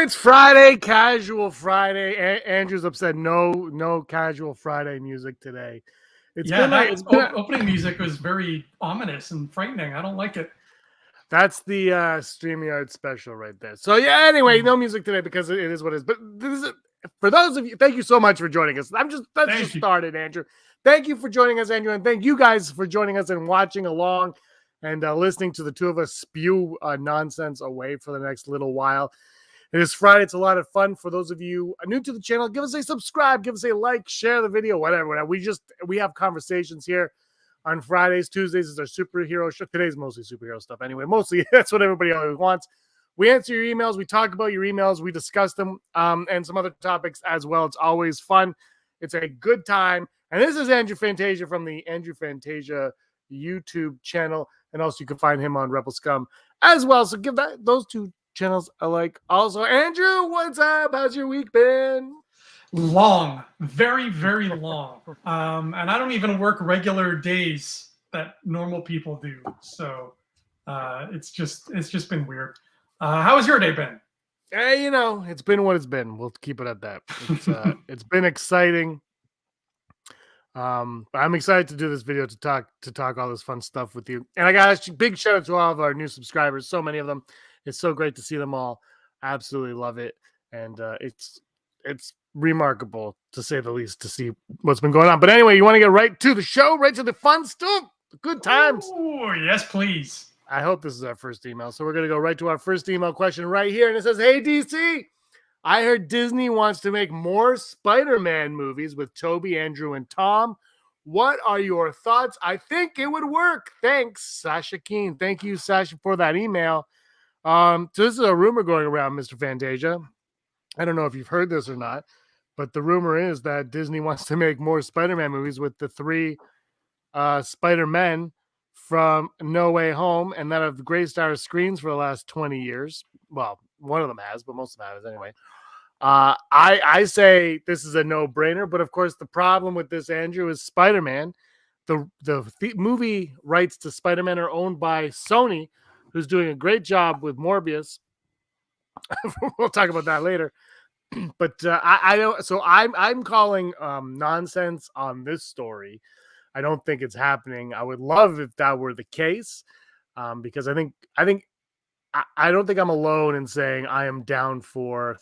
It's Friday, casual Friday. Andrew's upset. No casual Friday music today. Opening music was very ominous and frightening. I don't like it. That's the StreamYard special right there. So yeah, anyway, no music today because it is what it is. But for those of you, thank you so much for joining us. Let's just start it, Andrew. Thank you for joining us, Andrew, and thank you guys for joining us and watching along and listening to the two of us spew nonsense away for the next little while. It is Friday. It's a lot of fun. For those of you new to the channel, give us a subscribe, give us a like, share the video, whatever. We have conversations here on Fridays. Tuesdays is our superhero show. Today's mostly superhero stuff anyway. Mostly that's what everybody always wants. We answer your emails. We talk about your emails. We discuss them and some other topics as well. It's always fun. It's a good time. And this is Andrew Fantasia from the Andrew Fantasia YouTube channel. And also you can find him on Rebel Scum as well. So give those two channels a like. Also, Andrew, what's up? How's your week been? Long, very, very long. And I don't even work regular days that normal people do. So it's just been weird. How has your day been? Hey, it's been what it's been. We'll keep it at that. It's been exciting. I'm excited to do this video to talk all this fun stuff with you. And I got a big shout out to all of our new subscribers. So many of them. It's so great to see them all. Absolutely love it. And it's remarkable, to say the least, to see what's been going on. But anyway, you want to get right to the show, right to the fun stuff, the good times. Oh, yes, please. I hope this is our first email. So we're going to go right to our first email question right here. And it says, hey, DC, I heard Disney wants to make more Spider-Man movies with Toby, Andrew, and Tom. What are your thoughts? I think it would work. Thanks, Sasha Keen. Thank you, Sasha, for that email. So this is a rumor going around, Mr. Fantasia. I don't know if you've heard this or not, but the rumor is that Disney wants to make more Spider-Man movies with the three Spider-Men from No Way Home, and that have graced our screens for the last 20 years. Well, one of them has, but most of them has anyway. I say this is a no-brainer, but of course the problem with this, Andrew, is Spider-Man. The movie rights to Spider-Man are owned by Sony, who's doing a great job with Morbius. We'll talk about that later. But I don't. So I'm calling nonsense on this story. I don't think it's happening. I would love if that were the case, because I don't think I'm alone in saying I am down for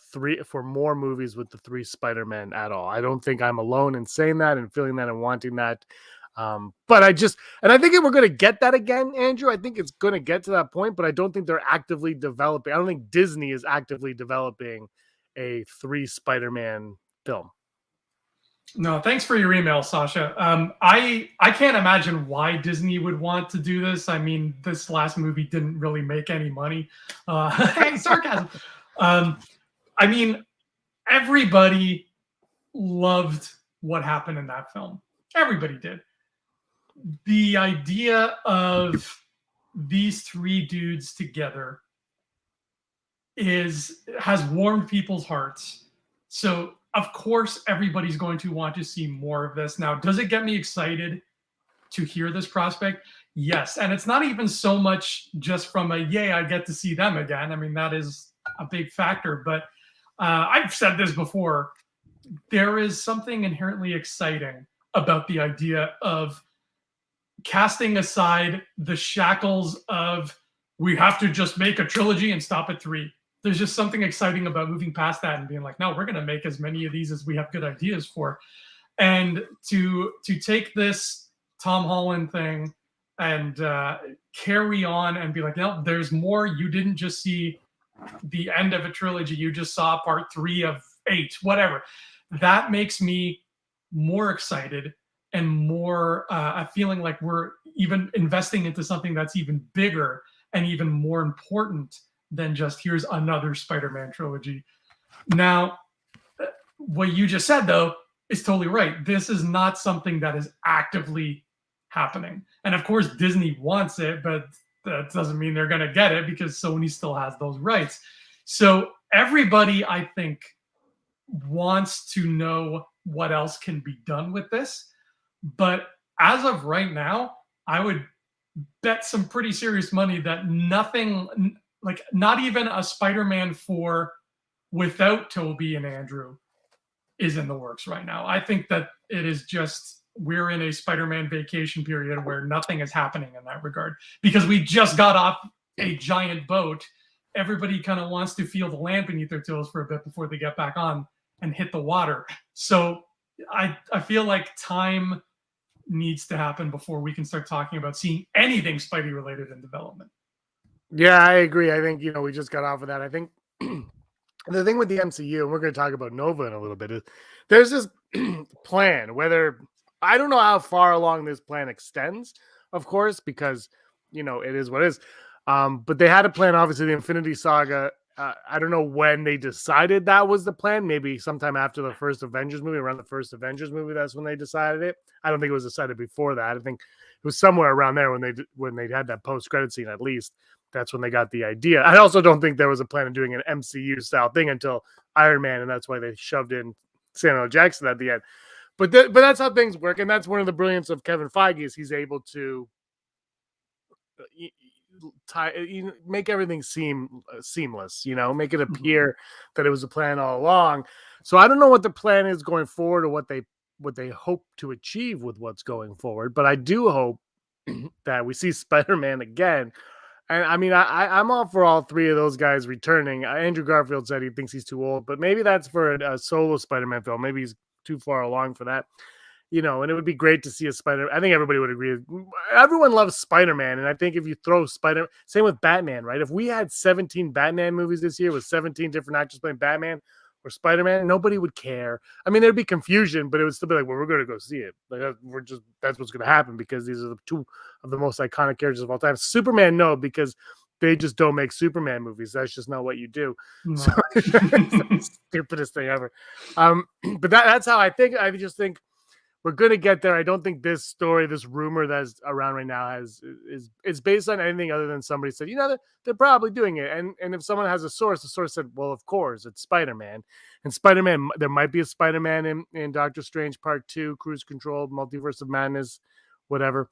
more movies with the three Spider-Men at all. I don't think I'm alone in saying that and feeling that and wanting that. But I think we're going to get that again, Andrew. I think it's going to get to that point, but I don't think they're actively developing. I don't think Disney is actively developing a three Spider-Man film. No, thanks for your email, Sasha. I can't imagine why Disney would want to do this. I mean, this last movie didn't really make any money. Sarcasm. I mean, everybody loved what happened in that film. Everybody did. The idea of these three dudes together has warmed people's hearts. So of course, everybody's going to want to see more of this. Now, does it get me excited to hear this prospect? Yes. And it's not even so much just from yay, I get to see them again. I mean, that is a big factor. But I've said this before. There is something inherently exciting about the idea of casting aside the shackles of we have to just make a trilogy and stop at 3. There's just something exciting about moving past that and being like, no, we're going to make as many of these as we have good ideas for. And to take this Tom Holland thing and carry on and be like, no, there's more. You didn't just see the end of a trilogy. You just saw part 3 of 8, whatever. That makes me more excited and more feeling like we're even investing into something that's even bigger and even more important than just here's another Spider-Man trilogy. Now, what you just said, though, is totally right. This is not something that is actively happening. And of course, Disney wants it, but that doesn't mean they're going to get it because Sony still has those rights. So everybody, I think, wants to know what else can be done with this. But as of right now, I would bet some pretty serious money that nothing, like not even a Spider-Man 4 without Toby and Andrew is in the works right now. I think that it is just, we're in a Spider-Man vacation period where nothing is happening in that regard because we just got off a giant boat. Everybody kind of wants to feel the land beneath their toes for a bit before they get back on and hit the water. So I feel like time needs to happen before we can start talking about seeing anything Spidey related in development. Yeah, I agree. I think, we just got off of that. I think the thing with the MCU, and we're going to talk about Nova in a little bit, is there's this plan, whether I don't know how far along this plan extends, of course, because, it is what it is. But they had a plan, obviously, the Infinity Saga. I don't know when they decided that was the plan. Maybe sometime after the first Avengers movie, around the first Avengers movie, that's when they decided it. I don't think it was decided before that. I think it was somewhere around there when they had that post-credit scene, at least. That's when they got the idea. I also don't think there was a plan of doing an MCU style thing until Iron Man, and that's why they shoved in Samuel L. Jackson at the end. But that's how things work, and that's one of the brilliance of Kevin Feige is he's able to make everything seem seamless. Make it appear that it was a plan all along. So I don't know what the plan is going forward or what they hope to achieve with what's going forward. But I do hope that we see Spider-Man again. And I mean, I'm all for all three of those guys returning. Andrew Garfield said he thinks he's too old, but maybe that's for a solo Spider-Man film. Maybe he's too far along for that. And it would be great to see a Spider. I think everybody would agree. Everyone loves Spider-Man. And I think if you throw same with Batman, right? If we had 17 Batman movies this year with 17 different actors playing Batman or Spider-Man, nobody would care. I mean, there'd be confusion, but it would still be like, well, we're going to go see it. Like, that's what's going to happen because these are the two of the most iconic characters of all time. Superman, no, because they just don't make Superman movies. That's just not what you do. No. So, it's the stupidest thing ever. But that's how I think. I just think we're going to get there. I don't think this story, this rumor that's around right now is based on anything other than somebody said, they're probably doing it. And if someone has a source, the source said, well, of course, it's Spider-Man. And Spider-Man, there might be a Spider-Man in Doctor Strange Part 2, Cruise Control, Multiverse of Madness, whatever.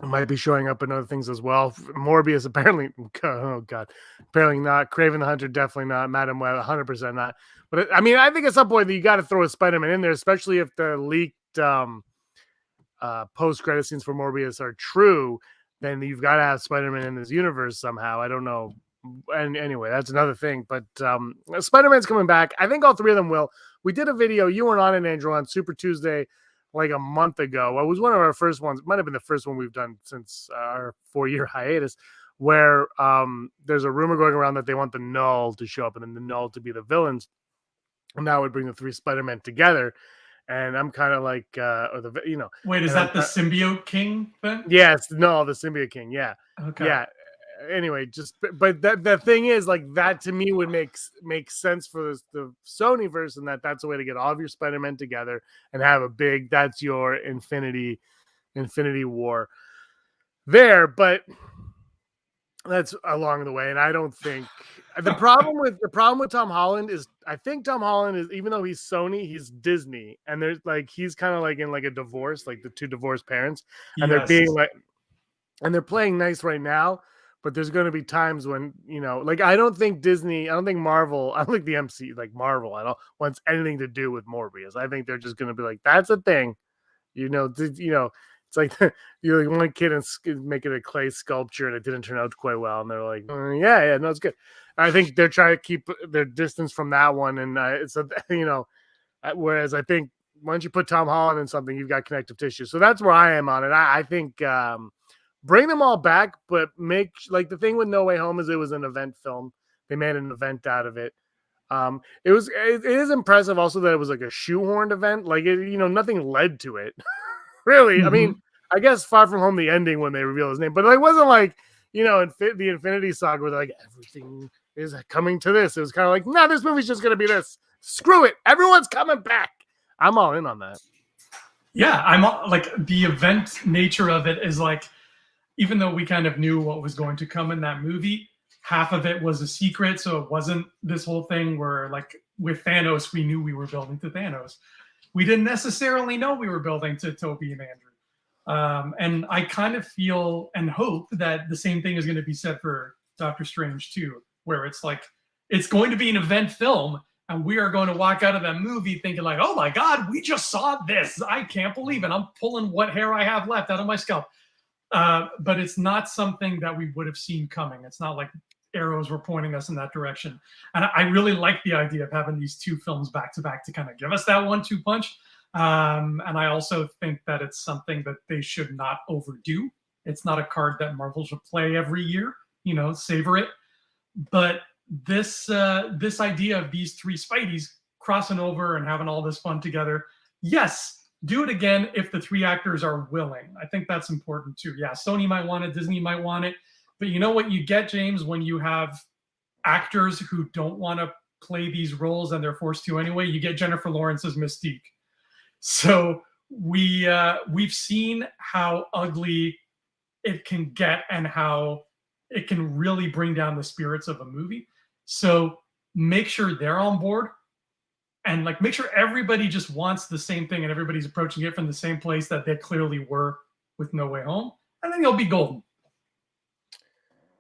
It might be showing up in other things as well. Morbius, apparently, oh God, apparently not. Kraven the Hunter, definitely not. Madam Web, 100% not. But I mean, I think at some point you got to throw a Spider-Man in there, especially if the leaked post-credit scenes for Morbius are true. Then you've got to have Spider-Man in this universe somehow. I don't know. And anyway, that's another thing. But Spider-Man's coming back. I think all three of them will. We did a video. You weren't on it, Andrew, on Super Tuesday like a month ago. It was one of our first ones. It might have been the first one we've done since our 4-year hiatus, where there's a rumor going around that they want the Null to show up and then the Null to be the villains. And that would bring the three Spider-Men together. And I'm kind of like, Wait, is that the Symbiote King thing? Yes, no, the Symbiote King. Yeah. Okay. Yeah. Anyway, but the thing is, like, that to me would make sense for the Sonyverse, and that's a way to get all of your Spider-Men together and have a big, that's your Infinity War there. But that's along the way, and I don't think the problem with Tom Holland is, I think Tom Holland is, even though he's Sony, he's Disney, and there's like, he's kind of like in like a divorce, like the two divorced parents, and they're being like, and they're playing nice right now. But there's going to be times when, like, I don't think Marvel, I don't think the MC, like Marvel, I don't wants anything to do with Morbius. I think they're just going to be like, that's a thing, it's like you're like one kid and making a clay sculpture and it didn't turn out quite well. And they're like, yeah, no, it's good. I think they're trying to keep their distance from that one. And whereas I think once you put Tom Holland in something, you've got connective tissue. So that's where I am on it. I think, bring them all back, but make, like, the thing with No Way Home is it was an event film. They made an event out of it. It is impressive also that it was like a shoehorned event. Like, nothing led to it. Really. Mm-hmm. I mean, I guess Far From Home, the ending when they reveal his name, but it wasn't like, the Infinity Saga where like everything is coming to this. It was kind of like, no, this movie's just going to be this. Screw it. Everyone's coming back. I'm all in on that. Yeah. I'm like, the event nature of it is like, even though we kind of knew what was going to come in that movie, half of it was a secret. So it wasn't this whole thing where, like, with Thanos, we knew we were building to Thanos. We didn't necessarily know we were building to Toby and Andrew. And I kind of feel and hope that the same thing is going to be said for Doctor Strange too, where it's like, It's going to be an event film, and we are going to walk out of that movie thinking like, oh my God, we just saw this. I can't believe it. I'm pulling what hair I have left out of my scalp. But it's not something that we would have seen coming. It's not like arrows were pointing us in that direction. And I really like the idea of having these two films back to back to kind of give us that 1-2 punch. And I also think that it's something that they should not overdo. It's not a card that Marvel should play every year, savor it. But this idea of these three Spideys crossing over and having all this fun together, yes, do it again if the three actors are willing. I think that's important too. Yeah, Sony might want it, Disney might want it, but you know what you get, James, when you have actors who don't want to play these roles and they're forced to anyway, you get Jennifer Lawrence's Mystique. So we've seen how ugly it can get and how it can really bring down the spirits of a movie. So make sure they're on board and make sure everybody just wants the same thing and everybody's approaching it from the same place that they clearly were with No Way Home. And then you'll be golden.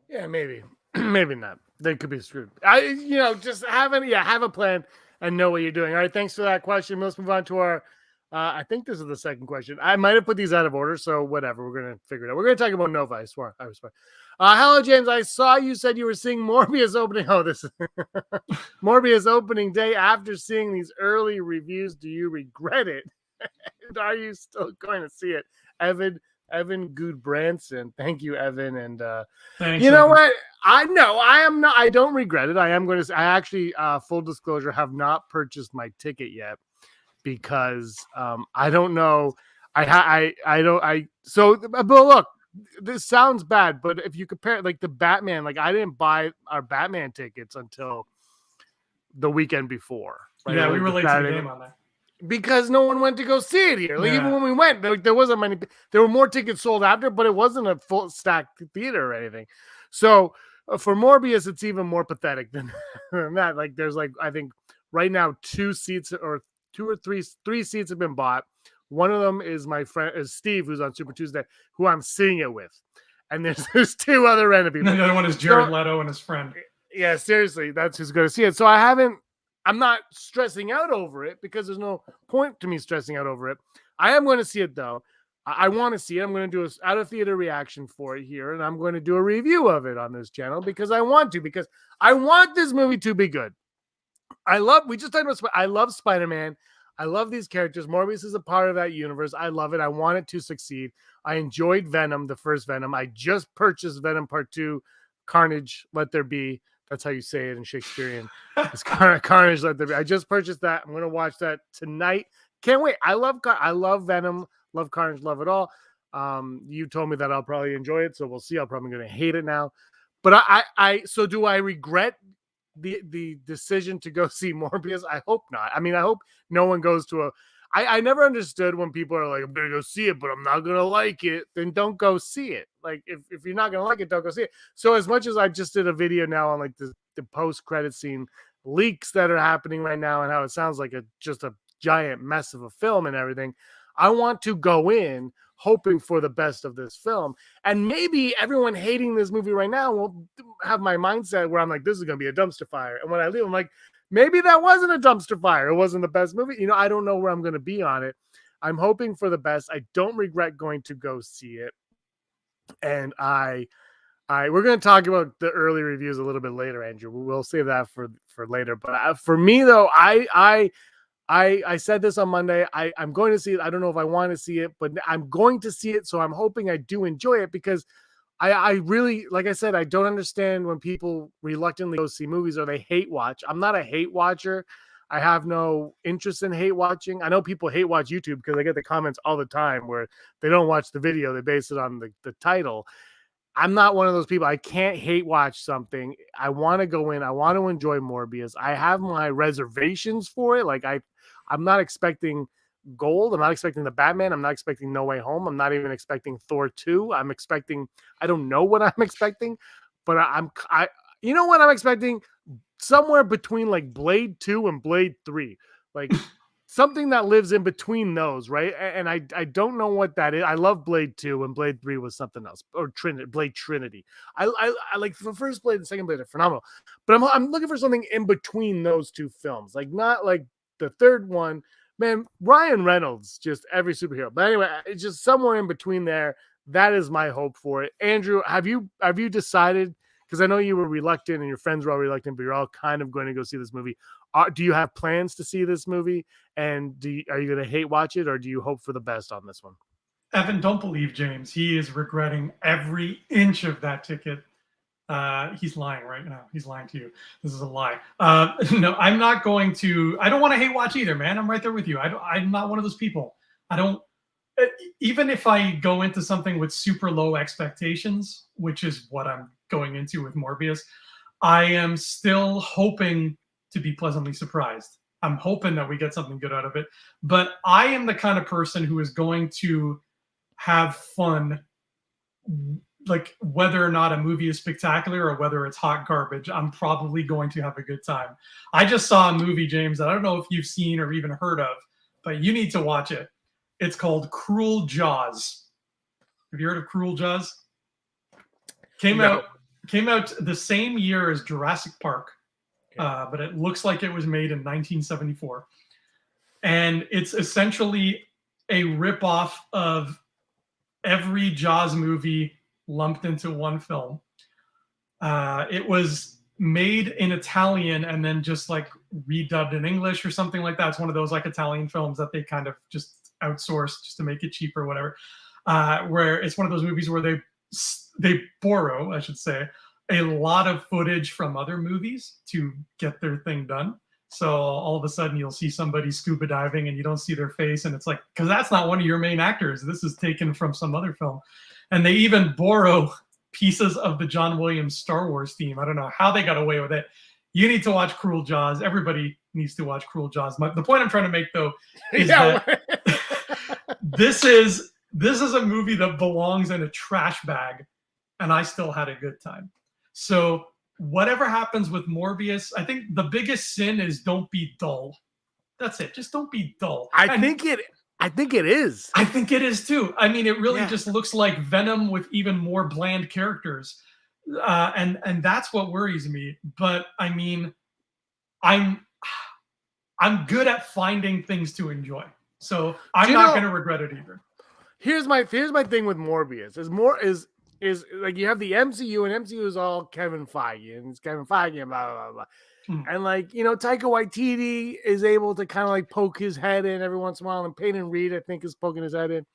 Yeah, maybe. Maybe not. They could be screwed. Just have a plan and know what you're doing. All right, thanks for that question. Let's move on to our I think this is the second question. I might have put these out of order, so whatever. We're going to figure it out. We're going to talk about Nova, I swear. Hello, James. I saw you said you were seeing Morbius opening. Oh, this is Morbius opening day. After seeing these early reviews, do you regret it? And are you still going to see it? Evan Goodbranson. Thank you, Evan. And Thanks, you know Evan. what? I am not. I don't regret it. I am going to. I actually, full disclosure, have not purchased my ticket yet because I don't know. So, but look, this sounds bad, but if you compare the Batman, I didn't buy our Batman tickets until the weekend before. Right? Yeah, we were late to the game on that. Because no one went to go see it here. Even when we went, there wasn't many. There were more tickets sold after, but it wasn't a full stacked theater or anything. So for Morbius, it's even more pathetic than that. There's I think right now two or three seats have been bought. One of them is my friend is Steve, who's on Super Tuesday, who I'm seeing it with, and there's two other random people. The other one is Jared Leto and his friend. Yeah, seriously, that's who's going to see it. So I'm not stressing out over it because there's no point to me stressing out over it. I am going to see it though. I want to see it. I'm going to do an out of theater reaction for it here, and I'm going to do a review of it on this channel because I want this movie to be good. I love Spider-Man. I love these characters. Morbius is a part of that universe. I love it. I want it to succeed. I enjoyed Venom, the first Venom. I just purchased Venom Part 2, Carnage, Let There Be. That's how you say it in Shakespearean. It's Carnage, Let There Be. I just purchased that. I'm going to watch that tonight. Can't wait. I love Venom, love Carnage, love it all. You told me that I'll probably enjoy it, so we'll see. I'm probably going to hate it now. But so do I regret the decision to go see Morbius? I hope not. I mean, I hope no one goes to I never understood when people are like, I'm gonna go see it, but I'm not gonna like it. Then don't go see it. If you're not gonna like it, don't go see it. So as much as I just did a video now on the post-credit scene leaks that are happening right now and how it sounds like just a giant mess of a film and everything, I want to go in hoping for the best of this film. And maybe everyone hating this movie right now will have my mindset where I'm like, this is going to be a dumpster fire. And when I leave, I'm like, maybe that wasn't a dumpster fire. It wasn't the best movie. I don't know where I'm going to be on it. I'm hoping for the best. I don't regret going to go see it. And we're going to talk about the early reviews a little bit later, Andrew. We'll save that for later. But for me, though, I said this on Monday. I'm going to see it. I don't know if I want to see it, but I'm going to see it. So I'm hoping I do enjoy it because I really, like I said, I don't understand when people reluctantly go see movies or they hate watch. I'm not a hate watcher. I have no interest in hate watching. I know people hate watch YouTube because I get the comments all the time where they don't watch the video. They base it on the title. I'm not one of those people. I can't hate watch something. I want to go in. I want to enjoy Morbius. I have my reservations for it. I'm not expecting gold. I'm not expecting the Batman. I'm not expecting No Way Home. I'm not even expecting Thor 2. I don't know what I'm expecting, but you know what I'm expecting? Somewhere between Blade 2 and Blade 3. something that lives in between those, right? And I don't know what that is. I love Blade 2 and Blade 3 was something else, or Blade Trinity. I like the first Blade and the second Blade are phenomenal, but I'm looking for something in between those two films, like not like the third one. Man, Ryan Reynolds, just every superhero. But anyway, it's just somewhere in between there. That is my hope for it. Andrew, have you decided? Because I know you were reluctant and your friends were all reluctant, but you're all kind of going to go see this movie. Do you have plans to see this movie? And are you going to hate watch it, or do you hope for the best on this one? Evan, don't believe James. He is regretting every inch of that ticket. He's lying right now. He's lying to you. This is a lie. No, I'm not going to. I don't want to hate watch either, man. I'm right there with you. I'm not one of those people. I don't. Even if I go into something with super low expectations, which is what I'm going into with Morbius, I am still hoping to be pleasantly surprised. I'm hoping that we get something good out of it. But I am the kind of person who is going to have fun, like whether or not a movie is spectacular or whether it's hot garbage. I'm probably going to have a good time. I just saw a movie, James, that I don't know if you've seen or even heard of, but you need to watch it. It's called Cruel Jaws. Have you heard of Cruel Jaws? Came out the same year as Jurassic Park, but it looks like it was made in 1974. And it's essentially a ripoff of every Jaws movie lumped into one film. It was made in Italian and then just like redubbed in English or something like that. It's one of those like Italian films that they kind of just outsource just to make it cheaper or whatever. Where it's one of those movies where they borrow, I should say, a lot of footage from other movies to get their thing done. So all of a sudden you'll see somebody scuba diving and you don't see their face. And it's like, because that's not one of your main actors. This is taken from some other film. And they even borrow pieces of the John Williams Star Wars theme. I don't know how they got away with it. You need to watch Cruel Jaws. Everybody needs to watch Cruel Jaws. The point I'm trying to make, though, is that this is a movie that belongs in a trash bag, and I still had a good time. So whatever happens with Morbius, I think the biggest sin is don't be dull. That's it. Just don't be dull. I think it is. I think it is too. I mean, it really just looks like Venom with even more bland characters. And that's what worries me. But I mean, I'm good at finding things to enjoy. So I'm not going to regret it either. Here's my thing with Morbius. Is like you have the MCU, and MCU is all Kevin Feige, and it's Kevin Feige and blah blah blah. And like, you know, Taika Waititi is able to kind of like poke his head in every once in a while, and Peyton Reed, I think, is poking his head in.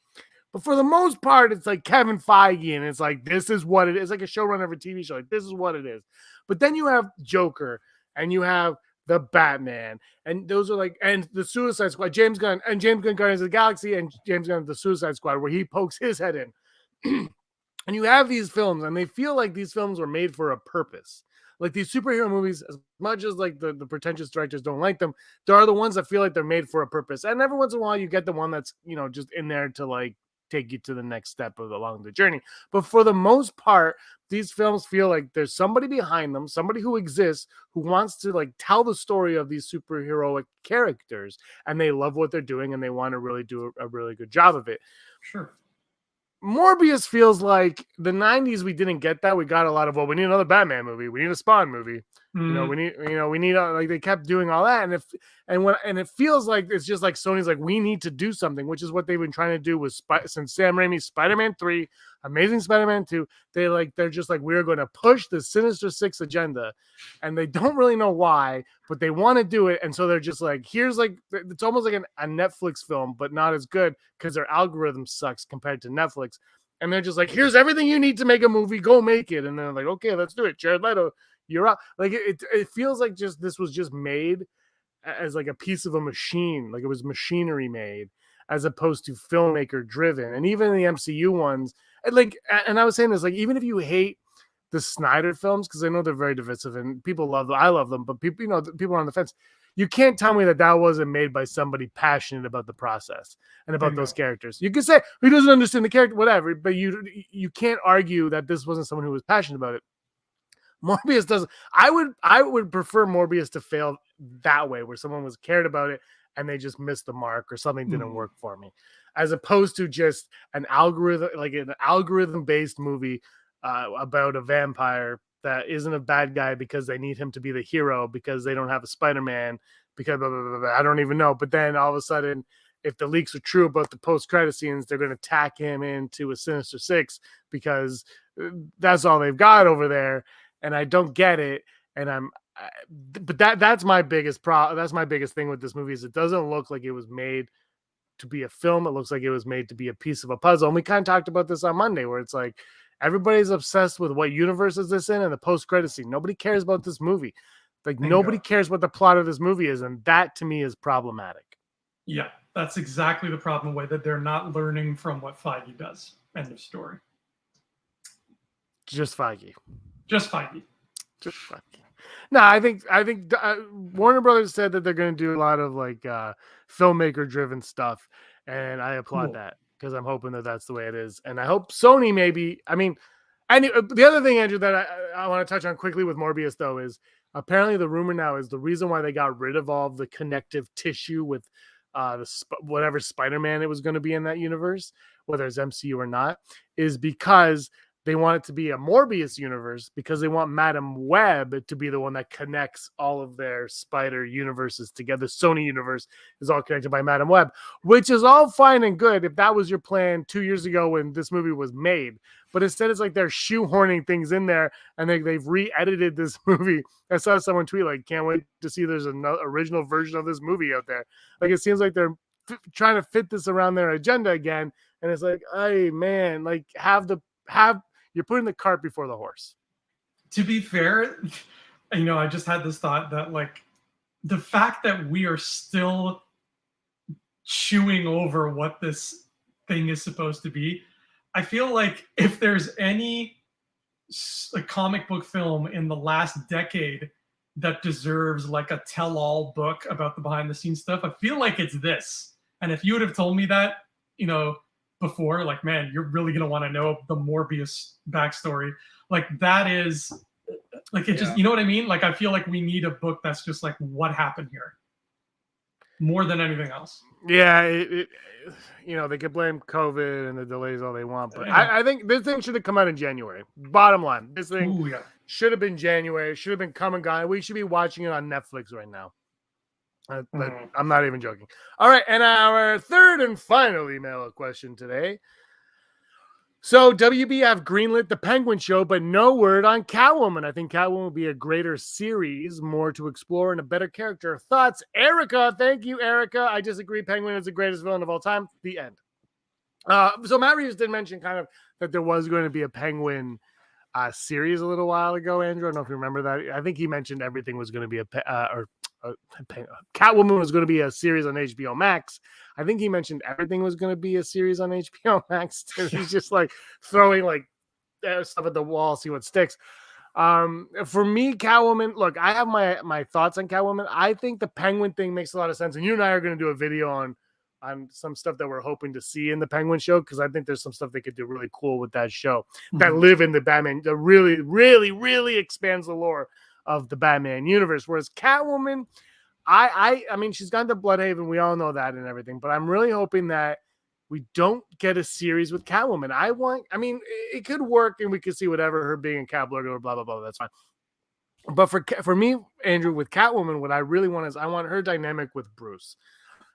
But for the most part, it's like Kevin Feige, and it's like, this is what it is. It's like a showrunner of a TV show. Like, this is what it is. But then you have Joker, and you have the Batman, and those are like, and the Suicide Squad, James Gunn Guardians of the Galaxy, and James Gunn the Suicide Squad, where he pokes his head in. And you have these films, and they feel like these films were made for a purpose. Like these superhero movies, as much as like the pretentious directors don't like them, there are the ones that feel like they're made for a purpose. And every once in a while, you get the one that's, you know, just in there to like take you to the next step along the journey. But for the most part, these films feel like there's somebody behind them, somebody who exists, who wants to like tell the story of these superheroic characters, and they love what they're doing, and they want to really do a really good job of it. Sure. Morbius feels like the 90s. We didn't get that. We got a lot of, well, we need another Batman movie. We need a Spawn movie. You know, we need like they kept doing all that. And it feels like it's just like Sony's like, we need to do something, which is what they've been trying to do with since Sam Raimi's Spider-Man 3, Amazing Spider-Man 2. They're just like, we're going to push the Sinister Six agenda, and they don't really know why, but they want to do it. And so they're just like, here's like, it's almost like a Netflix film, but not as good because their algorithm sucks compared to Netflix. And they're just like, here's everything you need to make a movie, go make it. And they're like, okay, let's do it. Jared Leto, you're up. Like it feels like just this was just made as like a piece of a machine, like it was machinery made, as opposed to filmmaker driven. And even the MCU ones, and I was saying this, like, even if you hate the Snyder films, because I know they're very divisive and people love them, I love them, but people, you know, people are on the fence. You can't tell me that wasn't made by somebody passionate about the process and about those characters. You can say he doesn't understand the character, whatever, but you can't argue that this wasn't someone who was passionate about it. Morbius doesn't. I would prefer Morbius to fail that way, where someone was cared about it and they just missed the mark or something didn't work for me, as opposed to just an algorithm based movie about a vampire that isn't a bad guy because they need him to be the hero because they don't have a Spider-Man because blah, blah, blah, blah, I don't even know. But then all of a sudden, if the leaks are true about the post-credit scenes, they're going to tack him into a Sinister Six because that's all they've got over there. And I don't get it. And but that's my biggest problem. That's my biggest thing with this movie is it doesn't look like it was made to be a film. It looks like it was made to be a piece of a puzzle. And we kind of talked about this on Monday, where it's like everybody's obsessed with what universe is this in and the post-credit scene. Nobody cares about this movie. Like nobody cares what the plot of this movie is, and that to me is problematic. Yeah, that's exactly the problem with it. They're not learning from what Feige does. End of story. Just Feige. Just Feige. Just Feige. No, I think Warner Brothers said that they're going to do a lot of like filmmaker-driven stuff, and I applaud that because I'm hoping that that's the way it is, and I hope Sony maybe. I mean, the other thing, Andrew, that I want to touch on quickly with Morbius though is apparently the rumor now is the reason why they got rid of all of the connective tissue with whatever Spider-Man it was going to be in that universe, whether it's MCU or not, is because they want it to be a Morbius universe because they want Madam Web to be the one that connects all of their spider universes together. Sony universe is all connected by Madam Web, which is all fine and good if that was your plan 2 years ago when this movie was made. But instead, it's like they're shoehorning things in there, and they've re-edited this movie. I saw someone tweet like, "Can't wait to see there's an original version of this movie out there." Like it seems like they're trying to fit this around their agenda again, and it's like, "Hey, man, like you're putting the cart before the horse." To be fair, I just had this thought that like the fact that we are still chewing over what this thing is supposed to be, I feel like if there's any comic book film in the last decade that deserves like a tell-all book about the behind-the-scenes stuff, I feel like it's this. And if you would have told me that, before, like, man, you're really going to want to know the Morbius backstory. Like that is like, it just, you know what I mean? Like, I feel like we need a book that's just like, what happened here more than anything else. Yeah. They could blame COVID and the delays all they want, but I think this thing should have come out in January. Bottom line, this thing should have been January, should have been come and gone. We should be watching it on Netflix right now. But I'm not even joking. All right, and our third and final email question today. So WB have greenlit the Penguin show, but no word on Catwoman. I think Catwoman will be a greater series, more to explore and a better character. Thoughts, Erica? Thank you, Erica. I disagree. Penguin is the greatest villain of all time. The end. So Matt Reeves did mention kind of that there was going to be a Penguin series a little while ago, Andrew. I don't know if you remember that. I think he mentioned everything was going to be Catwoman was going to be a series on HBO Max. I think he mentioned everything was going to be a series on HBO Max. He's just like throwing like stuff at the wall, see what sticks. For me, Catwoman, look, I have my thoughts on Catwoman. I think the Penguin thing makes a lot of sense. And you and I are going to do a video on some stuff that we're hoping to see in the Penguin show, because I think there's some stuff they could do really cool with that show that live in the Batman, that really, really, really expands the lore of the Batman universe. Whereas Catwoman, I mean, she's gone to Bloodhaven. We all know that and everything, but I'm really hoping that we don't get a series with Catwoman. I mean, it could work and we could see whatever, her being a cat burglar, blah, blah, blah. That's fine. But for me, Andrew, with Catwoman, what I really want is I want her dynamic with Bruce.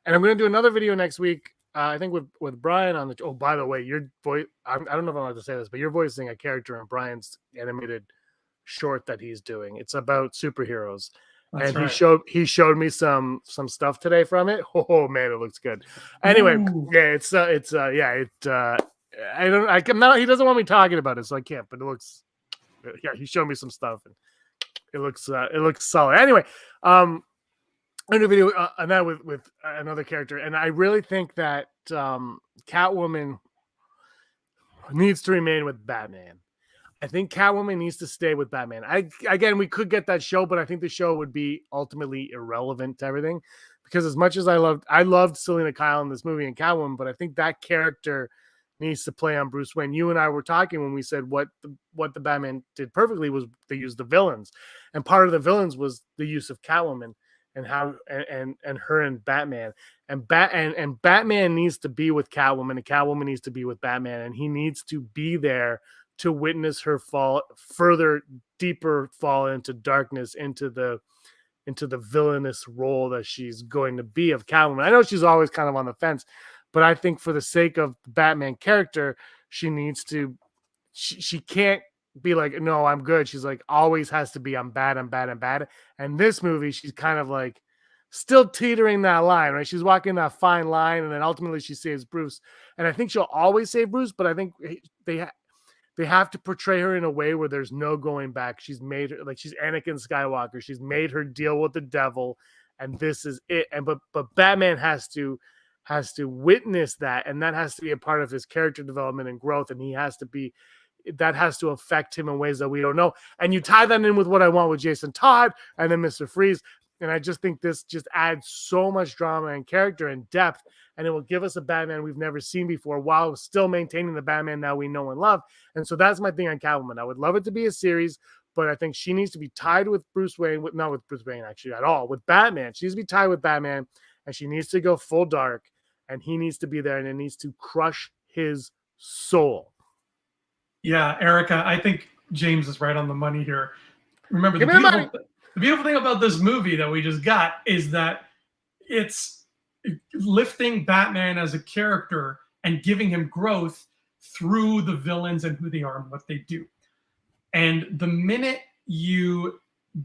And I'm going to do another video next week, I think with Brian on the, oh, by the way, your voice, I don't know if I'm allowed to say this, but you're voicing a character in Brian's animated short that he's doing. It's about superheroes. That's and right. he showed me some stuff today from it. Oh man, it looks good. Anyway, yeah, he doesn't want me talking about it, so I can't, but it looks, yeah, he showed me some stuff and it looks solid. Anyway, in a video on that with another character, and I really think that Catwoman needs to remain with Batman. I think Catwoman needs to stay with Batman. Again, we could get that show, but I think the show would be ultimately irrelevant to everything, because as much as I loved Selena Kyle in this movie and Catwoman, but I think that character needs to play on Bruce Wayne. You and I were talking when we said what the Batman did perfectly was they used the villains, and part of the villains was the use of Catwoman. and how and her and Batman and Batman needs to be with Catwoman, and Catwoman needs to be with Batman, and he needs to be there to witness her fall further, deeper fall into darkness, into the villainous role that she's going to be of Catwoman. I know she's always kind of on the fence, but I think for the sake of the Batman character, she needs to. She can't be like, no, I'm good. She's like, always has to be, I'm bad, I'm bad, I'm bad. And this movie, she's kind of like still teetering that line, right? She's walking that fine line, and then ultimately she saves Bruce. And I think she'll always save Bruce, but I think they have to portray her in a way where there's no going back. She's made her like she's Anakin Skywalker. She's made her deal with the devil, and this is it. And but Batman has to witness that, and that has to be a part of his character development and growth, and he has to be that has to affect him in ways that we don't know. And you tie that in with what I want with Jason Todd and then Mr. Freeze. And I just think this just adds so much drama and character and depth, and it will give us a Batman we've never seen before while still maintaining the Batman now we know and love. And so that's my thing on Catwoman. I would love it to be a series, but I think she needs to be tied with Bruce Wayne, not with Bruce Wayne actually at all, with Batman. She needs to be tied with Batman, and she needs to go full dark, and he needs to be there, and it needs to crush his soul. Yeah, Erica, I think James is right on the money here. Remember, the beautiful thing about this movie that we just got is that it's lifting Batman as a character and giving him growth through the villains and who they are and what they do. And the minute you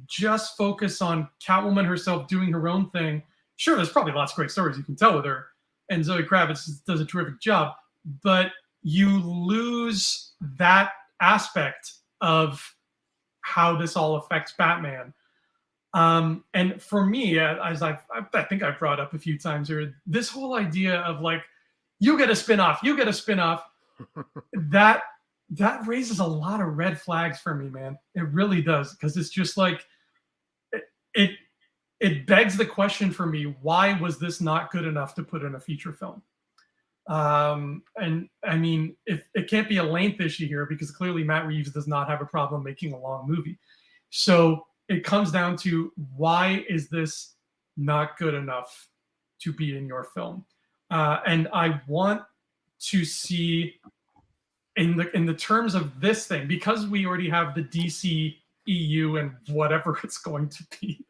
just focus on Catwoman herself doing her own thing, sure, there's probably lots of great stories you can tell with her, and Zoe Kravitz does a terrific job, but you lose that aspect of how this all affects Batman. And for me, as I think I've brought up a few times here, this whole idea of like, you get a spinoff, that raises a lot of red flags for me, man. It really does, because it's just like, it begs the question for me, why was this not good enough to put in a feature film? And I mean, if it can't be a length issue here, because clearly Matt Reeves does not have a problem making a long movie. So it comes down to, why is this not good enough to be in your film? And I want to see in the terms of this thing, because we already have the DC EU and whatever it's going to be,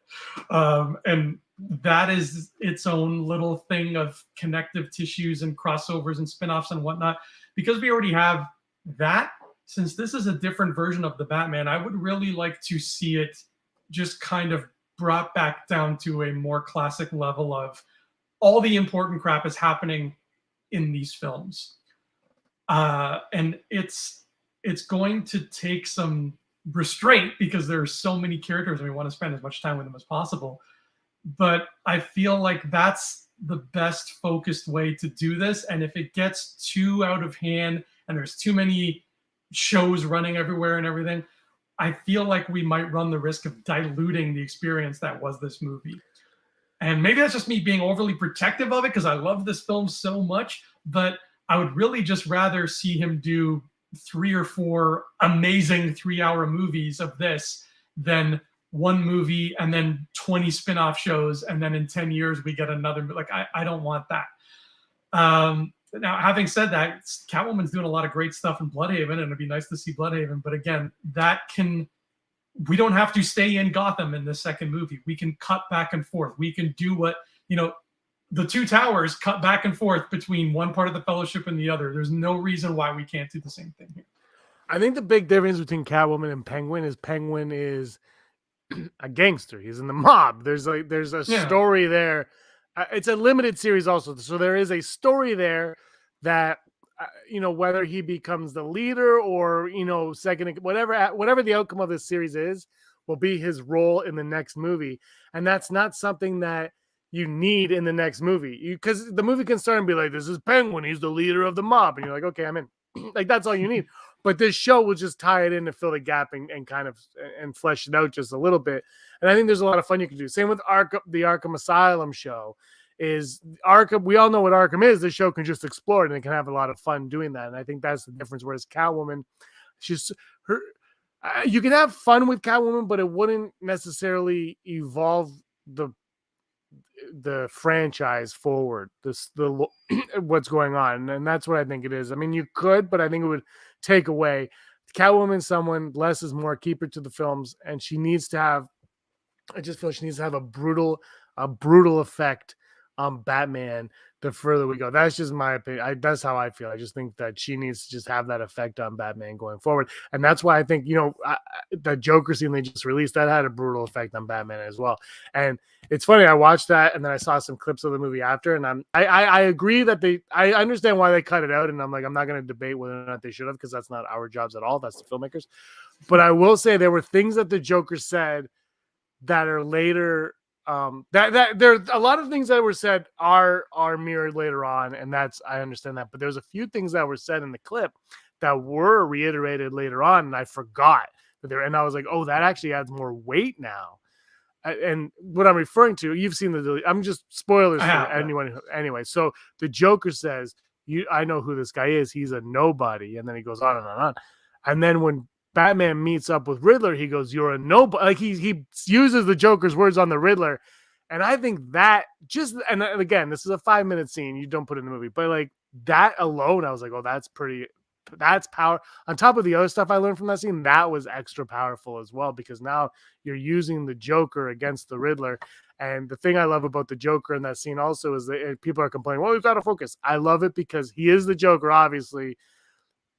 and that is its own little thing of connective tissues and crossovers and spinoffs and whatnot. Because we already have that, since this is a different version of the Batman, I would really like to see it just kind of brought back down to a more classic level of all the important crap is happening in these films. And it's going to take some restraint, because there are so many characters and we want to spend as much time with them as possible. But I feel like that's the best focused way to do this. And if it gets too out of hand and there's too many shows running everywhere and everything, I feel like we might run the risk of diluting the experience that was this movie. And maybe that's just me being overly protective of it, because I love this film so much, but I would really just rather see him do 3 or 4 amazing 3-hour movies of this than one movie and then 20 spin-off shows, and then in 10 years we get another. Like, I don't want that. Now, having said that, Catwoman's doing a lot of great stuff in Bloodhaven, and it'd be nice to see Bloodhaven. But again, we don't have to stay in Gotham in this second movie. We can cut back and forth. We can do what, the Two Towers cut back and forth between one part of the Fellowship and the other. There's no reason why we can't do the same thing here. I think the big difference between Catwoman and Penguin is a gangster. He's in the mob. There's a story there. It's a limited series also, so there is a story there that whether he becomes the leader or second, whatever the outcome of this series is, will be his role in the next movie. And that's not something that you need in the next movie, because the movie can start and be like, this is Penguin, he's the leader of the mob, and you're like, okay, I'm in. Like, that's all you need. But this show will just tie it in to fill the gap and kind of and flesh it out just a little bit. And I think there's a lot of fun you can do. Same with the Arkham Asylum show. Is Arkham, we all know what Arkham is. The show can just explore it, and it can have a lot of fun doing that. And I think that's the difference. Whereas Catwoman, you can have fun with Catwoman, but it wouldn't necessarily evolve the the franchise forward, what's going on, and that's what I think it is. I mean, you could, but I think it would take away. Catwoman, someone less is more. Keep her to the films, and she needs to have. I just feel she needs to have a brutal effect on Batman. The further we go, that's just my opinion. That's how I feel. I just think that she needs to just have that effect on Batman going forward, and that's why I think the Joker scene they just released that had a brutal effect on Batman as well. And it's funny, I watched that and then I saw some clips of the movie after, and I agree that I understand why they cut it out, and I'm not going to debate whether or not they should have, because that's not our jobs at all. That's the filmmakers. But I will say there were things that the Joker said that are later. That there a lot of things that were said are mirrored later on, and I understand that. But there's a few things that were said in the clip that were reiterated later on, and I forgot that there. And I was like, oh, that actually adds more weight now. And what I'm referring to, you've seen I'm just spoilers for anyone. Anyway, so the Joker says, I know who this guy is. He's a nobody, and then he goes on and on and on. And then when Batman meets up with Riddler, he goes, you're a nobody. Like he uses the Joker's words on the Riddler. And I think that and again, this is a 5-minute scene. You don't put it in the movie, but like that alone, I was like, oh, that's power. On top of the other stuff I learned from that scene, that was extra powerful as well, because now you're using the Joker against the Riddler. And the thing I love about the Joker in that scene also is that people are complaining, well, we've got to focus. I love it because he is the Joker, obviously,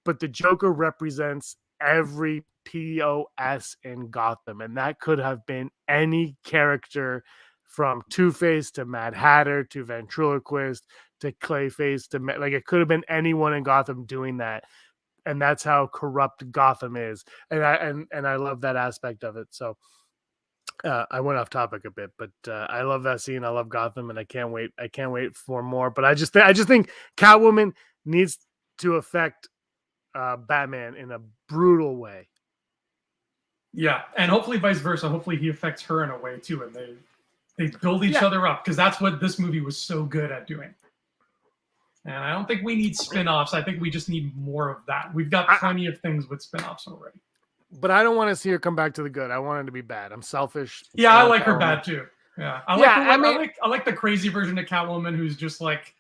but the Joker represents every POS in Gotham, and that could have been any character, from Two-Face to Mad Hatter to Ventriloquist to Clayface to like it could have been anyone in Gotham doing that, and that's how corrupt Gotham is, and I love that aspect of it. So I went off topic a bit, but I love that scene. I love Gotham, and I can't wait for more. But I just think Catwoman needs to affect Batman in a brutal way. Yeah, and hopefully vice versa. Hopefully he affects her in a way too, and they build each other up, because that's what this movie was so good at doing. And I don't think we need spin-offs. I think we just need more of that. We've got plenty of things with spin-offs already. But I don't want to see her come back to the good. I want her to be bad. I'm selfish. Yeah, I like her bad too. Yeah, I like the crazy version of Catwoman who's just like,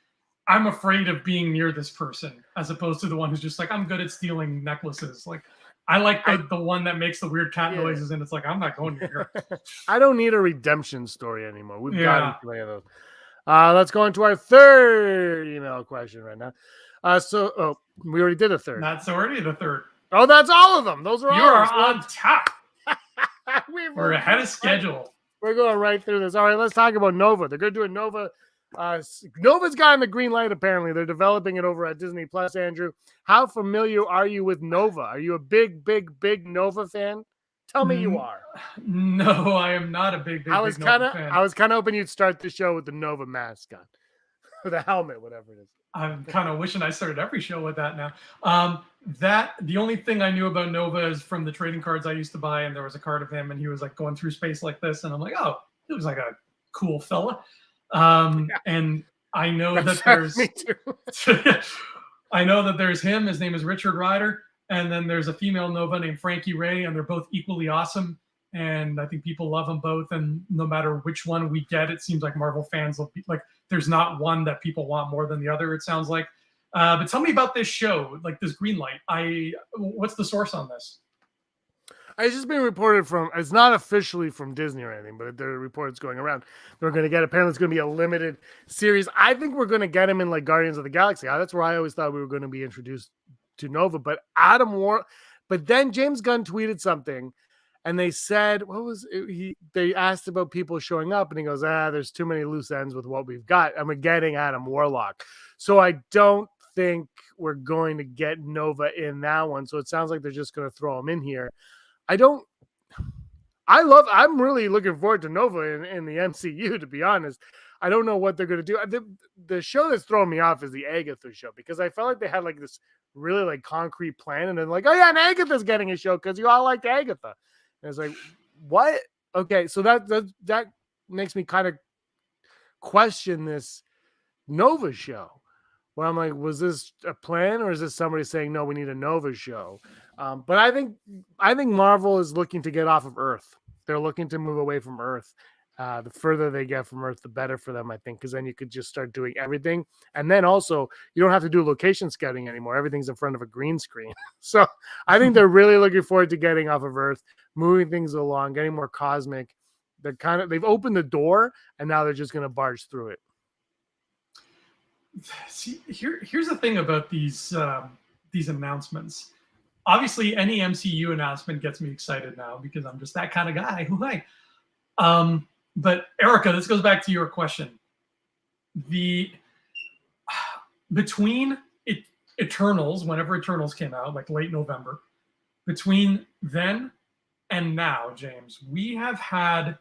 I'm afraid of being near this person, as opposed to the one who's just like, I'm good at stealing necklaces. Like, I like the one that makes the weird cat noises, and it's like, I'm not going near her. I don't need a redemption story anymore. We've got too many of those. Let's go into our third email question right now. We already did a third. That's already the third. Oh, that's all of them. Those are all. You're on top. We're ahead of schedule. We're going right through this. All right, let's talk about Nova. They're going to do a Nova. Nova's gotten the green light, apparently. They're developing it over at Disney Plus, Andrew. How familiar are you with Nova? Are you a big Nova fan? Tell me you are. No, I am not a big Nova fan. I was kind of hoping you'd start the show with the Nova mascot. Or the helmet, whatever it is. I'm kind of wishing I started every show with that now. The only thing I knew about Nova is from the trading cards I used to buy, and there was a card of him, and he was like going through space like this, and I'm like, oh, he was like a cool fella. And I know that there's me too. I know that there's him. His name is Richard Rider, and then there's a female Nova named Frankie Ray, and they're both equally awesome. And I think people love them both. And no matter which one we get, it seems like Marvel fans will be like, there's not one that people want more than the other, it sounds like. But tell me about this show, like this green light. What's the source on this? It's just been reported from, it's not officially from Disney or anything, but there are reports going around. We're going to get, apparently it's going to be a limited series. I think we're going to get him in like Guardians of the Galaxy. That's where I always thought we were going to be introduced to Nova. But but then James Gunn tweeted something, and they said, they asked about people showing up, and he goes, there's too many loose ends with what we've got. And we're getting Adam Warlock. So I don't think we're going to get Nova in that one. So it sounds like they're just going to throw him in here. I'm really looking forward to Nova in the MCU, to be honest. I don't know what they're going to do. The show that's throwing me off is the Agatha show, because I felt like they had like this really like concrete plan, and then like, oh yeah, and Agatha's getting a show because you all liked Agatha. And it's like, what? Okay, so that makes me kind of question this Nova show, where I'm like, was this a plan, or is this somebody saying, no, we need a Nova show? But I think Marvel is looking to get off of Earth. They're looking to move away from Earth. The further they get from Earth, the better for them, I think, because then you could just start doing everything. And then also, you don't have to do location scouting anymore. Everything's in front of a green screen. So I think they're really looking forward to getting off of Earth, moving things along, getting more cosmic. They've opened the door, and now they're just going to barge through it. See, here's the thing about these announcements. Obviously, any MCU announcement gets me excited now because I'm just that kind of guy. But Erica, this goes back to your question. Between Eternals, whenever Eternals came out, like late November, between then and now, James, we have had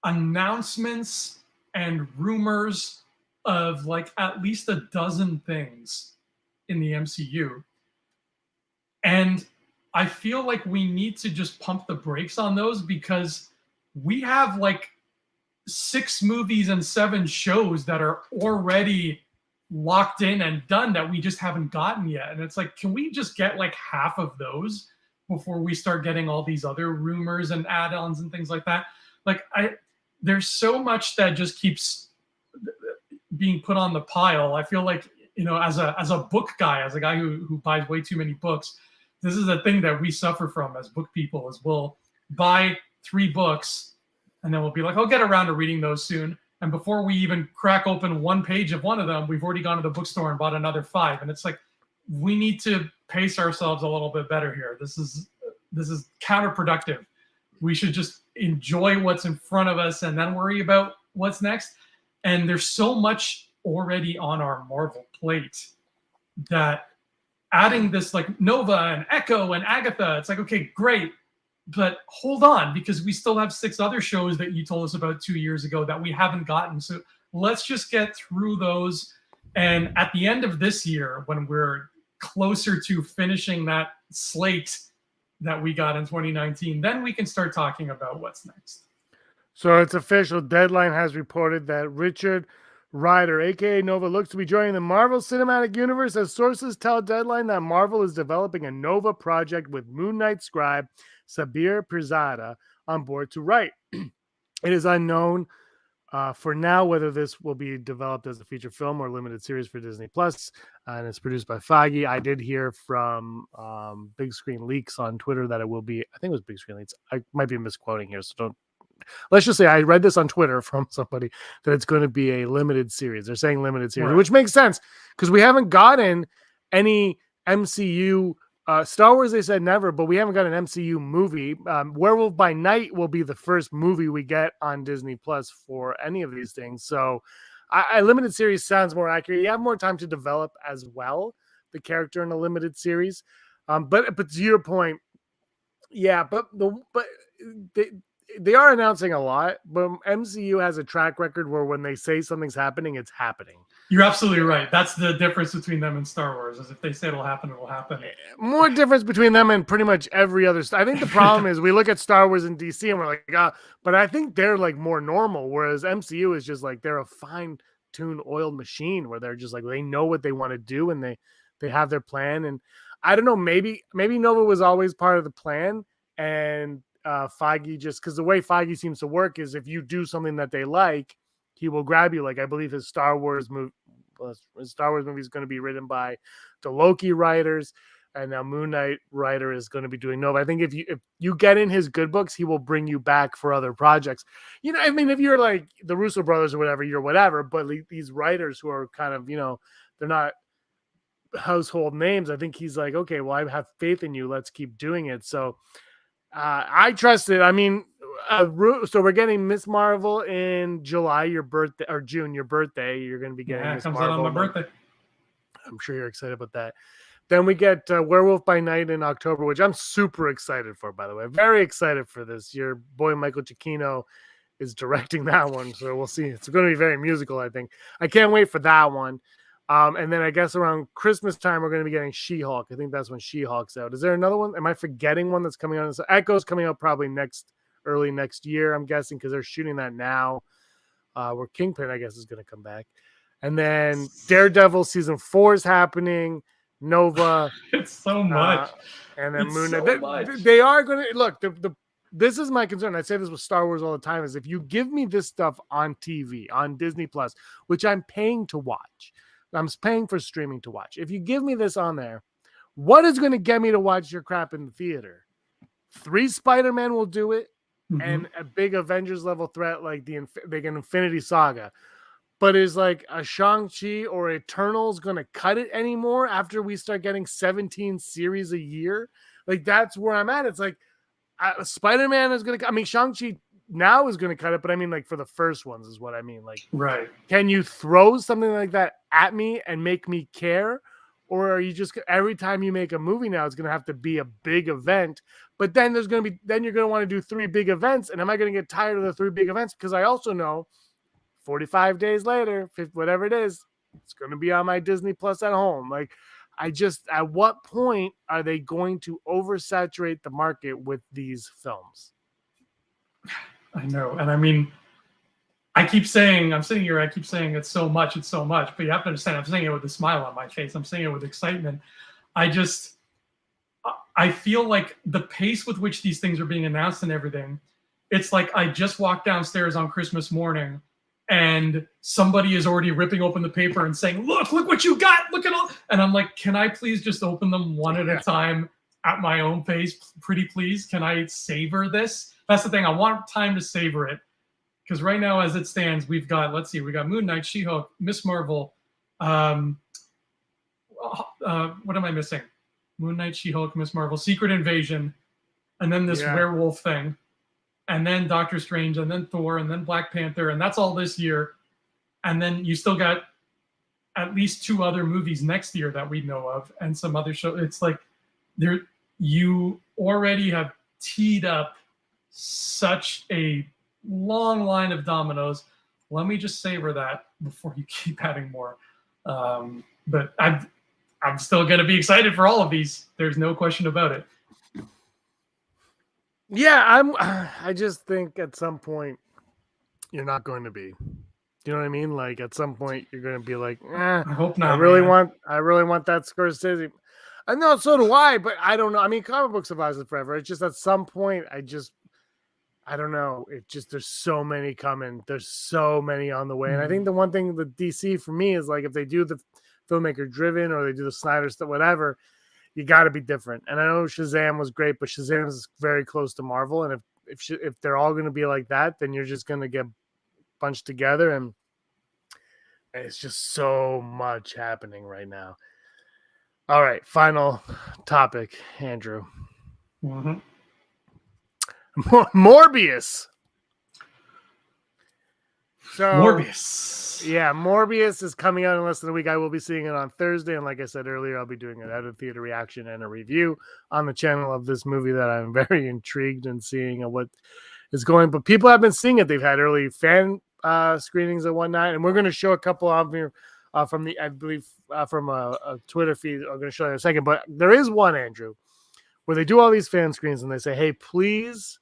announcements and rumors of like at least a dozen things in the MCU. And I feel like we need to just pump the brakes on those because we have like 6 movies and 7 shows that are already locked in and done that we just haven't gotten yet. And it's like, can we just get like half of those before we start getting all these other rumors and add-ons and things like that? Like there's so much that just keeps being put on the pile. I feel like, you know, as a book guy, as a guy who buys way too many books, this is a thing that we suffer from as book people, is we'll buy 3 books and then we'll be like, I'll get around to reading those soon. And before we even crack open one page of one of them, we've already gone to the bookstore and bought another 5. And it's like, we need to pace ourselves a little bit better here. This is counterproductive. We should just enjoy what's in front of us and then worry about what's next. And there's so much already on our Marvel plate that adding this like Nova and Echo and Agatha, it's like, okay, great. But hold on, because we still have 6 other shows that you told us about 2 years ago that we haven't gotten. So let's just get through those. And at the end of this year, when we're closer to finishing that slate that we got in 2019, then we can start talking about what's next. So it's official. Deadline has reported that Richard Rider, aka Nova, looks to be joining the Marvel Cinematic Universe, as sources tell Deadline that Marvel is developing a Nova project with Moon Knight scribe Sabir Pirzada on board to write. It is unknown for now whether this will be developed as a feature film or limited series for Disney Plus, and it's produced by Feige. I did hear from Big Screen Leaks on Twitter that it will be, I think it was Big Screen Leaks. I might be misquoting here, so don't. Let's just say I read this on Twitter from somebody that it's going to be a limited series. They're saying limited series, right, which makes sense because we haven't gotten any MCU. Star Wars, they said never, but we haven't got an MCU movie. Werewolf by Night will be the first movie we get on Disney Plus for any of these things. So a limited series sounds more accurate. You have more time to develop as well the character in a limited series. But to your point, yeah, but they are announcing a lot, but MCU has a track record where when they say something's happening, it's happening. You're absolutely right. That's the difference between them and Star Wars, is if they say it'll happen, it'll happen. More difference between them and pretty much every other. I think the problem is we look at Star Wars and DC and we're like, but I think they're like more normal, whereas MCU is just like they're a fine-tuned oiled machine where they're just like they know what they want to do and they have their plan. And I don't know, maybe Nova was always part of the plan, and Feige, just because the way Feige seems to work is if you do something that they like, he will grab you. Like I believe his Star Wars movie is going to be written by the Loki writers, and now Moon Knight writer is going to be doing Nova. I think if you get in his good books, he will bring you back for other projects. You know, I mean, if you're like the Russo brothers or whatever, you're whatever. But these writers who are kind of, you know, they're not household names. I think he's like, okay, well, I have faith in you. Let's keep doing it. So. I trust it. I mean, so we're getting Miss Marvel in July, your birthday, or June, your birthday. You're going to be getting Miss Marvel. Marvel. Out on my birthday. I'm sure you're excited about that. Then we get Werewolf by Night in October, which I'm super excited for, by the way. Very excited for this. Your boy Michael Giacchino is directing that one, so we'll see. It's going to be very musical, I think. I can't wait for that one. And then I guess around Christmas time, we're going to be getting She-Hulk. I think that's when She-Hulk's out. Is there another one? Am I forgetting one that's coming out? Echo's coming out probably early next year, I'm guessing, because they're shooting that now. Where Kingpin, I guess, is going to come back. And then Daredevil season 4 is happening. Nova. It's so much. And then it's Moon Knight. So much. They are going to look. The this is my concern. I say this with Star Wars all the time, is if you give me this stuff on TV, on Disney Plus, which I'm paying to watch, I'm paying for streaming to watch. If you give me this on there, what is going to get me to watch your crap in the theater? 3 Spider-Man will do it, and a big Avengers level threat like the Infinity Saga. But is like a Shang-Chi or Eternals going to cut it anymore after we start getting 17 series a year? Like, that's where I'm at. It's like Spider-Man is going to, I mean, Shang-Chi now is going to cut it, but I mean, like, for the first ones is what I mean. Like, right. Can you throw something like that at me and make me care? Or are you just, every time you make a movie now, it's going to have to be a big event, but then you're going to want to do 3 big events. And am I going to get tired of the 3 big events? Because I also know 45 days later, whatever it is, it's going to be on my Disney Plus at home. Like, at what point are they going to oversaturate the market with these films? I know. And I mean, I'm sitting here, I keep saying it's so much, but you have to understand, I'm saying it with a smile on my face. I'm saying it with excitement. I feel like the pace with which these things are being announced and everything, it's like I just walked downstairs on Christmas morning and somebody is already ripping open the paper and saying, look what you got, look at all. And I'm like, can I please just open them one at a time at my own pace? Pretty please. Can I savor this? That's the thing. I want time to savor it. Because right now, as it stands, we got Moon Knight, She-Hulk, Miss Marvel. What am I missing? Moon Knight, She-Hulk, Miss Marvel, Secret Invasion, and then this werewolf thing. And then Doctor Strange, and then Thor, and then Black Panther, and that's all this year. And then you still got at least 2 other movies next year that we know of, and some other shows. It's like you already have teed up such a long line of dominoes. Let me just savor that before you keep adding more. But I'm still going to be excited for all of these. There's no question about it. Yeah, I just think at some point you're not going to be. You know what I mean? Like, at some point you're going to be like, I hope not. I really want that Scorsese. I know, so do I, but I don't know. I mean, comic books have lasted forever. It's just at some point I don't know. There's so many coming. There's so many on the way. And I think the one thing with DC for me is, like, if they do the filmmaker driven or they do the Snyder stuff, whatever, you got to be different. And I know Shazam was great, but Shazam is very close to Marvel. And if they're all going to be like that, then you're just going to get bunched together. And it's just so much happening right now. All right. Final topic, Andrew. Morbius. So Morbius is coming out in less than a week. I will be seeing it on Thursday, and like I said earlier, I'll be doing an out of theater reaction and a review on the channel of this movie that I'm very intrigued in seeing what is going. But people have been seeing it. They've had early fan screenings at one night, and we're going to show a couple of here from the, I believe, from a Twitter feed. I'm going to show you in a second, but there is one, Andrew, where they do all these fan screens and they say, "Hey, please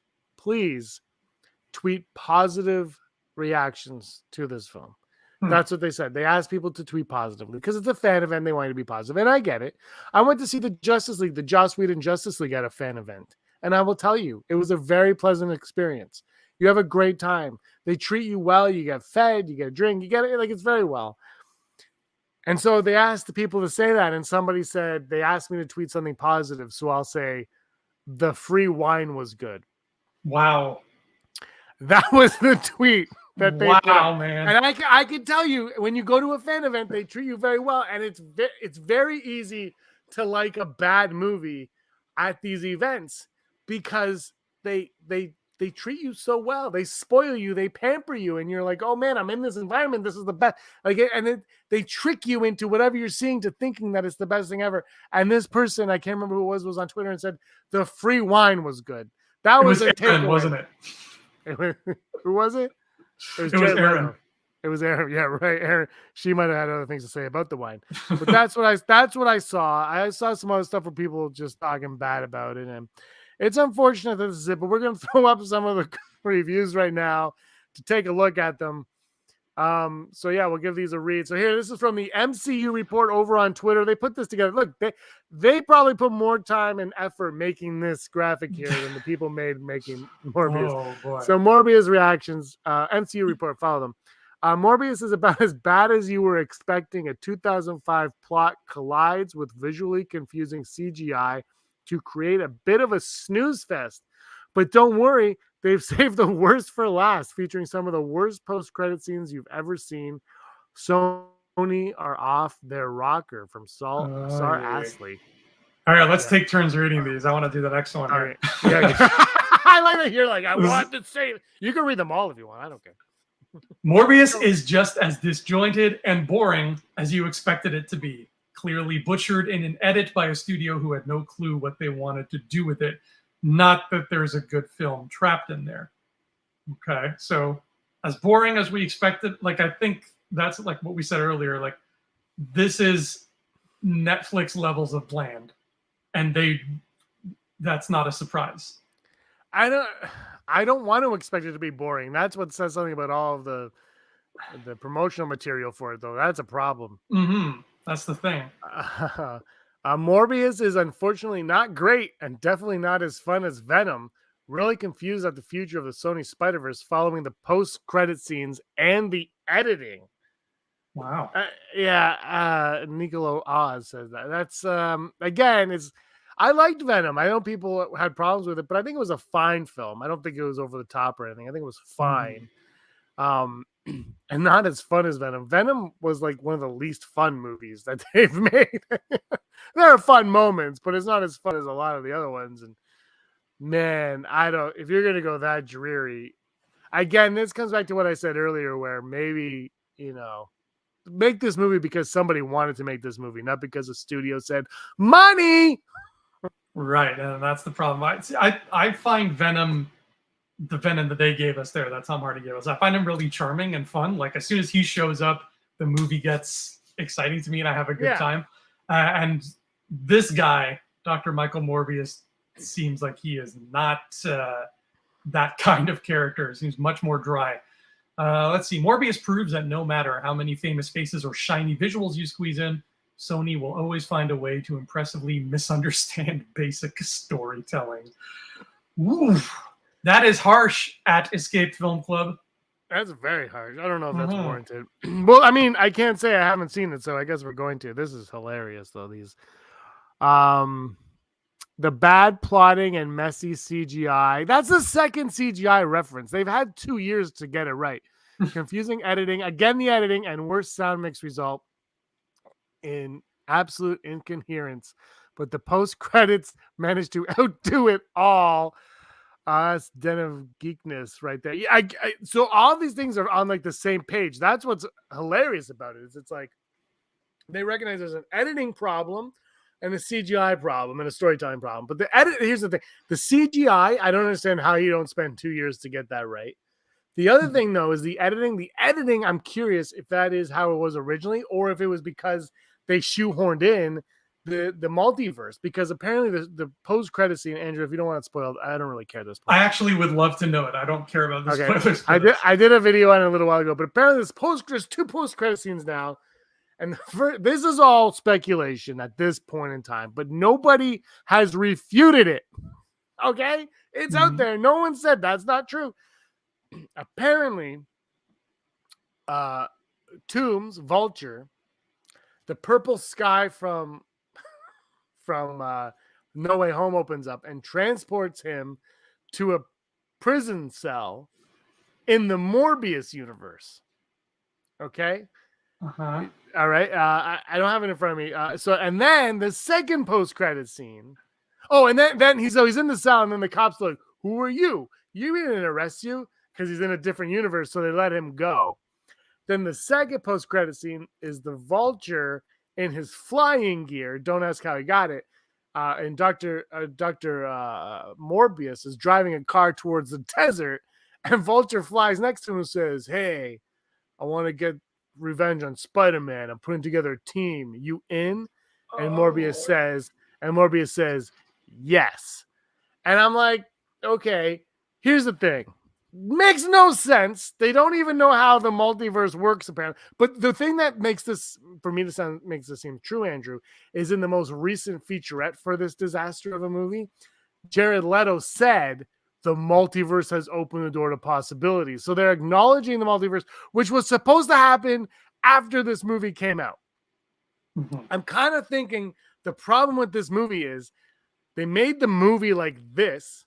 tweet positive reactions to this film." That's what they said. They asked people to tweet positively because it's a fan event. They want you to be positive. And I get it. I went to see the Justice League, the Joss Whedon Justice League at a fan event. And I will tell you, it was a very pleasant experience. You have a great time. They treat you well. You get fed, you get a drink, you get it. Like, it's very well. And so they asked the people to say that. And somebody said, they asked me to tweet something positive. So I'll say, the free wine was good. Wow. That was the tweet. Wow, man. And I can tell you, when you go to a fan event, they treat you very well. And it's very easy to like a bad movie at these events because they treat you so well. They spoil you, they pamper you, and you're like, oh man, I'm in this environment. This is the best. Like, and then they trick you into whatever you're seeing to thinking that it's the best thing ever. And this person, I can't remember who it was on Twitter and said the free wine was good. That was a Aaron, wasn't it? Who was it? It was Aaron. It was Aaron. Yeah, right. Aaron. She might have had other things to say about the wine, but that's what I saw. I saw some other stuff where people just talking bad about it, and it's unfortunate that this is it. But we're going to throw up some of the reviews right now to take a look at them. So yeah, we'll give these a read. So here, this is from the MCU report over on Twitter. They put this together. Look, they probably put more time and effort making this graphic here than the people making Morbius. Oh boy. So Morbius reactions, MCU report, follow them. Morbius is about as bad as you were expecting. A 2005 plot collides with visually confusing CGI to create a bit of a snooze fest. But don't worry, they've saved the worst for last, featuring some of the worst post-credit scenes you've ever seen. Sony are off their rocker from Sar Astley. All right, let's take turns reading these. I want to do the next one. All right. Yeah. I like that you're like, I want to say it. You can read them all if you want. I don't care. Morbius is just as disjointed and boring as you expected it to be. Clearly butchered in an edit by a studio who had no clue what they wanted to do with it. Not that there's a good film trapped in there. Okay, so as boring as we expected, like I think that's like what we said earlier, like this is Netflix levels of bland. And that's not a surprise. I don't want to expect it to be boring. That's what says something about all of the promotional material for it, though. That's a problem. Mm-hmm. That's the thing. Morbius is unfortunately not great and definitely not as fun as Venom. Really confused at the future of the Sony Spider-Verse following the post-credit scenes and the editing. Wow. Nicolo Oz says that. That's again, I liked Venom. I know people had problems with it, but I think it was a fine film. I don't think it was over the top or anything. I think it was fine. And not as fun as Venom. Venom was like one of the least fun movies that they've made. There are fun moments, but it's not as fun as a lot of the other ones. And man, if you're gonna go that dreary, again, this comes back to what I said earlier, where maybe, make this movie because somebody wanted to make this movie, not because a studio said money. Right, and that's the problem. I find Venom, the Venom that they gave us there, that Tom Hardy gave us, I find him really charming and fun. Like as soon as he shows up, the movie gets exciting to me and I have a good time. And this guy, Dr. Michael Morbius, seems like he is not that kind of character. He seems much more dry. Let's see. Morbius proves that no matter how many famous faces or shiny visuals you squeeze in, Sony will always find a way to impressively misunderstand basic storytelling. Ooh, that is harsh at Escape Film Club. That's very harsh. I don't know if that's warranted. Well, I mean, I can't say I haven't seen it, so I guess we're going to. This is hilarious, though. These, the bad plotting and messy CGI. That's the second CGI reference. They've had 2 years to get it right. Confusing editing, again the editing, and worst sound mix result in absolute incoherence. But the post credits managed to outdo it all. It's den of geekness right there. Yeah, so all these things are on like the same page. That's what's hilarious about it. It's like they recognize there's an editing problem and a CGI problem and a storytelling problem. But here's the thing: the CGI, I don't understand how you don't spend 2 years to get that right. The other thing, though, is the editing. The editing, I'm curious if that is how it was originally, or if it was because they shoehorned in the multiverse. Because apparently the post-credit scene, Andrew, if you don't want it spoiled, I don't really care at this point. I actually would love to know it. I don't care about the spoilers. I did a video on it a little while ago, but apparently there's 2 post-credit scenes now. And this is all speculation at this point in time, but nobody has refuted it. Okay? It's out there. No one said that's not true. Apparently, Tombs, Vulture, the purple sky from No Way Home opens up and transports him to a prison cell in the Morbius universe. Okay? Uh-huh. All right. I don't have it in front of me. And then the second post-credit scene. Oh, and then he's in the cell, and then the cops are like, "Who are you? You didn't arrest you," because he's in a different universe, so they let him go. Then the second post-credit scene is the Vulture in his flying gear. Don't ask how he got it. And Dr. Morbius is driving a car towards the desert, and Vulture flies next to him and says, "Hey, I want to get revenge on Spider-Man. I'm putting together a team. You in?" And Morbius says, "Yes." And I'm like, okay, here's the thing. Makes no sense. They don't even know how the multiverse works, apparently. But the thing that makes this, for me to sound, makes this seem true, Andrew, is in the most recent featurette for this disaster of a movie, Jared Leto said the multiverse has opened the door to possibilities. So they're acknowledging the multiverse, which was supposed to happen after this movie came out. Mhm. I'm kind of thinking the problem with this movie is they made the movie like this,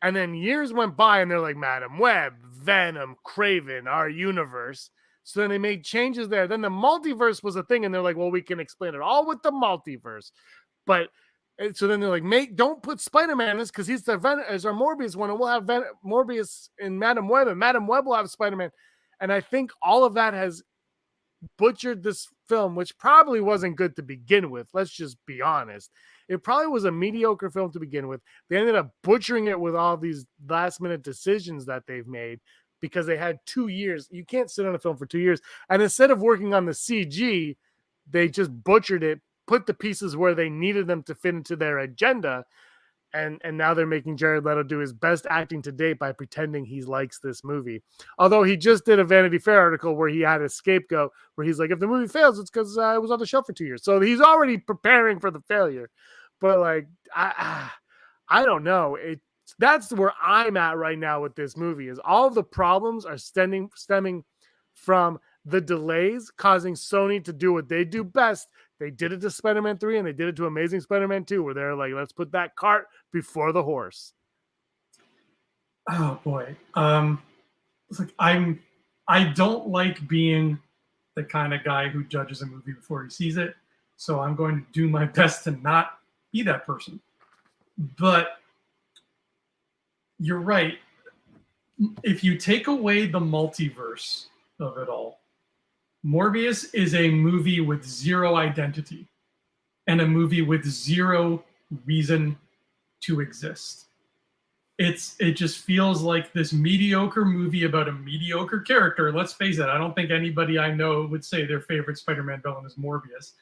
and then years went by and they're like, Madam Web, Venom, Craven, our universe. So then they made changes there. Then the multiverse was a thing, and they're like, well, we can explain it all with the multiverse. But so then they're like, don't put Spider-Man in this because he's our Morbius one, and we'll have Morbius in Madam Web, and Madam Web will have Spider-Man. And I think all of that has butchered this film, which probably wasn't good to begin with. Let's just be honest. It probably was a mediocre film to begin with. They ended up butchering it with all these last minute decisions that they've made because they had 2 years. You can't sit on a film for 2 years. And instead of working on the CG, they just butchered it, put the pieces where they needed them to fit into their agenda. And now they're making Jared Leto do his best acting to date by pretending he likes this movie. Although he just did a Vanity Fair article where he had a scapegoat where he's like, if the movie fails, it's because it was on the shelf for 2 years. So he's already preparing for the failure. But like, I don't know. That's where I'm at right now with this movie. Is all of the problems are stemming from the delays causing Sony to do what they do best. They did it to Spider-Man 3 and they did it to Amazing Spider-Man 2, where they're like, let's put that cart before the horse. Oh boy. It's like I don't like being the kind of guy who judges a movie before he sees it. So I'm going to do my best to not be that person. But you're right. If you take away the multiverse of it all, Morbius is a movie with zero identity and a movie with zero reason to exist. It just feels like this mediocre movie about a mediocre character. Let's face it, I don't think anybody I know would say their favorite Spider-Man villain is Morbius.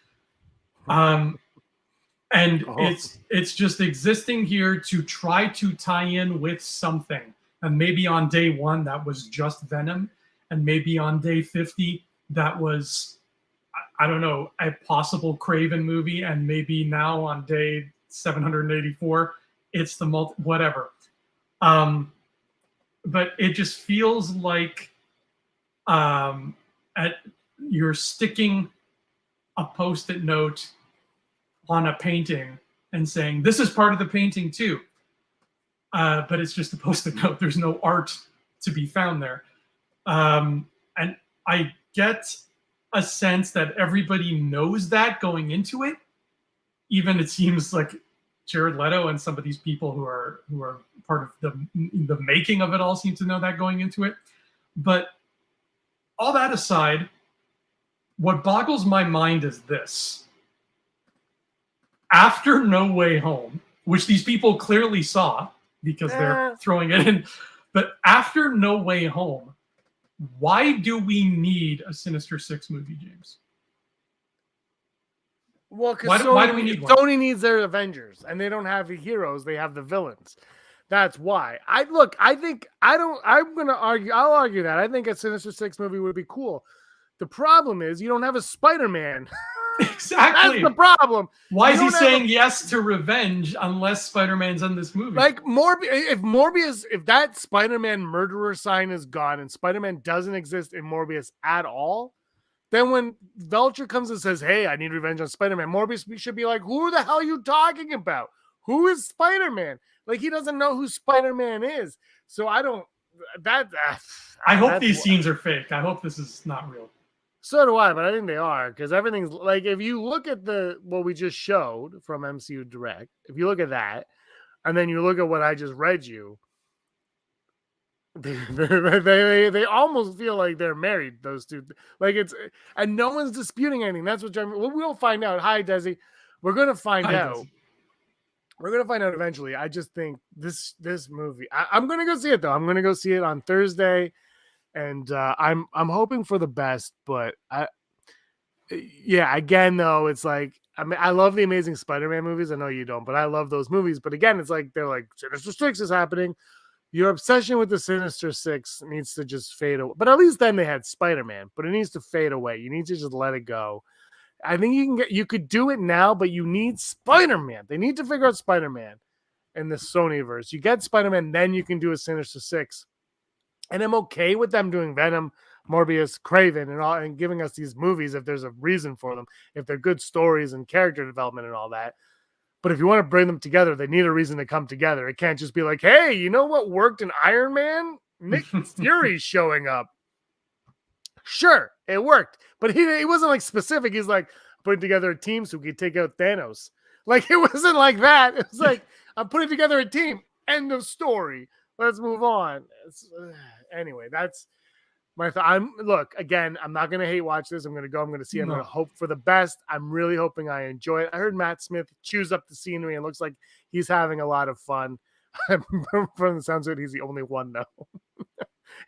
It's just existing here to try to tie in with something. And maybe on day 1 that was just Venom, and maybe on day 50 that was, I don't know, a possible Craven movie, and maybe now on day 784 it's the whatever. But it just feels like you're sticking a Post-it note on a painting and saying, this is part of the painting too. But it's just a Post-it note. There's no art to be found there. And I get a sense that everybody knows that going into it. Even it seems like Jared Leto and some of these people who are part of the making of it all seem to know that going into it. But all that aside, what boggles my mind is this. After No Way Home, which these people clearly saw because they're throwing it in, but after No Way Home, why do we need a Sinister Six movie, James? Well, because why do we need one? Sony needs their Avengers, and they don't have the heroes; they have the villains. That's why. I'm gonna argue. I'll argue that I think a Sinister Six movie would be cool. The problem is you don't have a Spider-Man. Exactly. That's the problem. Why is he saying yes to revenge unless Spider-Man's in this movie? Like if that Spider-Man murderer sign is gone and Spider-Man doesn't exist in Morbius at all, then when Vulture comes and says, hey, I need revenge on Spider-Man, Morbius should be like, who the hell are you talking about? Who is Spider-Man? Like, he doesn't know who Spider-Man is. So I don't... I hope these scenes are fake. I hope this is not real. So do I, but I think they are, because everything's... Like, if you look at what we just showed from MCU Direct, if you look at that, and then you look at what I just read you, they almost feel like they're married, those two. Like, it's, and no one's disputing anything. That's what we'll find out. Hi, Desi. We're gonna find out. Desi. We're gonna find out eventually. I just think this movie. I'm gonna go see it though. I'm gonna go see it on Thursday, and I'm hoping for the best. But again though, it's like, I mean, I love the Amazing Spider-Man movies. I know you don't, but I love those movies. But again, it's like they're like Sinister Six is happening. your obsession with the Sinister Six needs to just fade away. But at least then they had Spider-Man, but it needs to fade away. You need to just let it go. I think you could do it now, but you need Spider-Man. They need to figure out Spider-Man in the Sonyverse. You get Spider-Man, then you can do a Sinister Six. And I'm okay with them doing Venom, Morbius, Craven, and all, and giving us these movies if there's a reason for them, if they're good stories and character development and all that. But if you want to bring them together, they need a reason to come together. It can't just be like, hey, you know what worked in Iron Man? Nick Fury's showing up. Sure, it worked. But he wasn't like specific. He's like putting together a team so we could take out Thanos. Like, it wasn't like that. It was like, I'm putting together a team. End of story. Let's move on. Anyway, that's my look, again, I'm not going to hate watch this. I'm going to go. I'm going to see. I'm going to hope for the best. I'm really hoping I enjoy it. I heard Matt Smith chews up the scenery. It looks like he's having a lot of fun. From the sounds of it, he's the only one, though.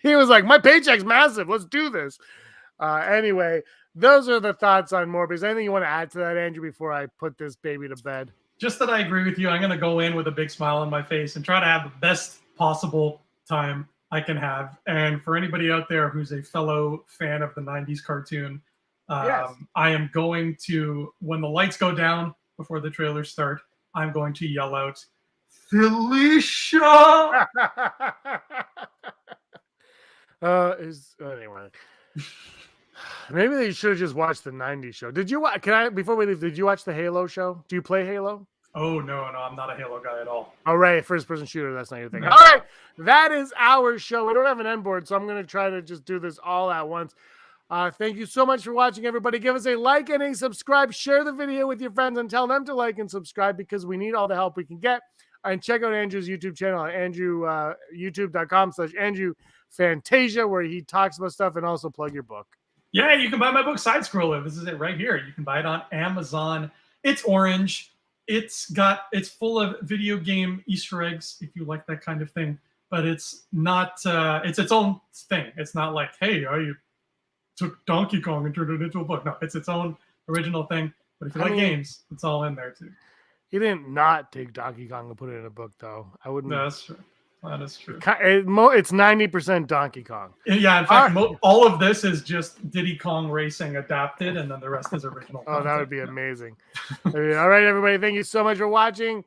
He was like, my paycheck's massive. Let's do this. Anyway, those are the thoughts on Morbius. Anything you want to add to that, Andrew, before I put this baby to bed? Just that I agree with you. I'm going to go in with a big smile on my face and try to have the best possible time I can have. And for anybody out there who's a fellow fan of the 90s cartoon, Yes. I am going to, when the lights go down before the trailers start, I'm going to yell out, Felicia! Anyway. Maybe they should have just watched the 90s show. Did you watch? Before we leave, did you watch the Halo show? Do you play Halo? Oh, no, I'm not a Halo guy at all. All right, first-person shooter, that's not your thing. No. All right, that is our show. We don't have an end board, so I'm going to try to just do this all at once. Thank you so much for watching, everybody. Give us a like and a subscribe. Share the video with your friends and tell them to like and subscribe because we need all the help we can get. And check out Andrew's YouTube channel at youtube.com/Andrew Fantasia, where he talks about stuff, and also plug your book. Yeah, you can buy my book, Side Scroller. This is it right here. You can buy it on Amazon. It's orange. It's full of video game Easter eggs, if you like that kind of thing. But it's not, it's its own thing. It's not like, hey, you took Donkey Kong and turned it into a book. No, it's its own original thing. But if you like games, it's all in there too. He didn't not take Donkey Kong and put it in a book, though. I wouldn't. That's true. That is true. It's 90% Donkey Kong. Yeah, in fact, all of this is just Diddy Kong Racing adapted, and then the rest is original. Oh, that would be amazing. All right, everybody. Thank you so much for watching.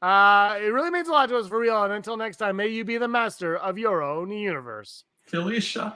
It really means a lot to us, for real. And until next time, may you be the master of your own universe. Felicia.